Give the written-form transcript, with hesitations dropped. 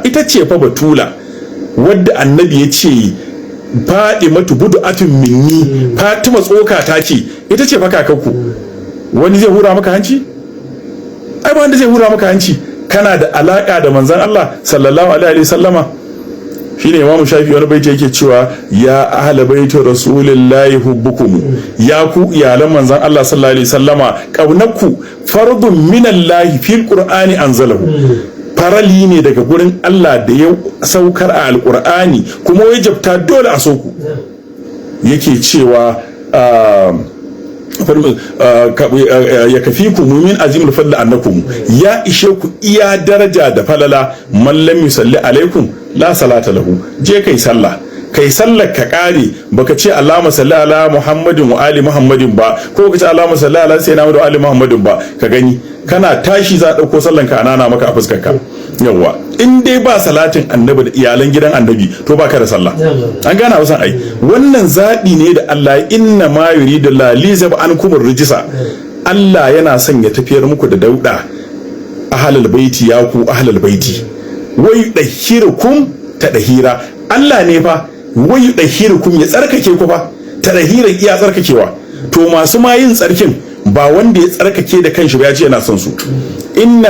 ita ce fa batula wadda annabi ya ce faɗi matu budu'atun minni, Fatima tsoka ta ce, ita ce fa kakanku. Wani zai hura maka hanci? Ai ba wanda zai hura maka hanci. Kana da alaka da manzon Allah sallallahu alaihi wasallama. Shine Imam Shafi wani baiti yake cewa ya ahla baiti rasulillahi hubbukum, ya ku iyalan manzon Allah sallallahu alaihi wasallama, kaunarku fardun minallahi fil qur'ani anzalahu, farali ne daga gurin Allah da ya saukar a alqur'ani kuma wajabta dole a so ku. Yake cewa ya kafi ku mumin azimul fadl annakum, ya ishe ku iya daraja da falala, man lam yusalli alaikum la salata lahu. Je kai sallah, kai sallar ka kare, baka ce Allahumma salli ala Muhammadin wa ali Muhammadin ba, ko ka ce Allahumma salli ala sayyidina Muhammad wa ali Muhammadin ba, ka gani kana tashi za a dauko sallan ka anana maka a fuskar ka. Yawa in dai ba salatin annabi da iyalan gidan annabi to baka da sallah. An gana wasan ai wannan zabi ne da Allah, inna ma yuridu la lizab ankum rijisa. Allah yana son ya tafiyar muku da dauda ahlul baiti, ya ku ahlul baiti, wai dahirukum tadhira. Allah ne fa wai dahirukum ya tsarkake ku fa, tadhiran iya tsarkakewa. To masu ma yin tsarkin ba wanda ya tsarkake da kanshi ba ya ce yana son su. Inna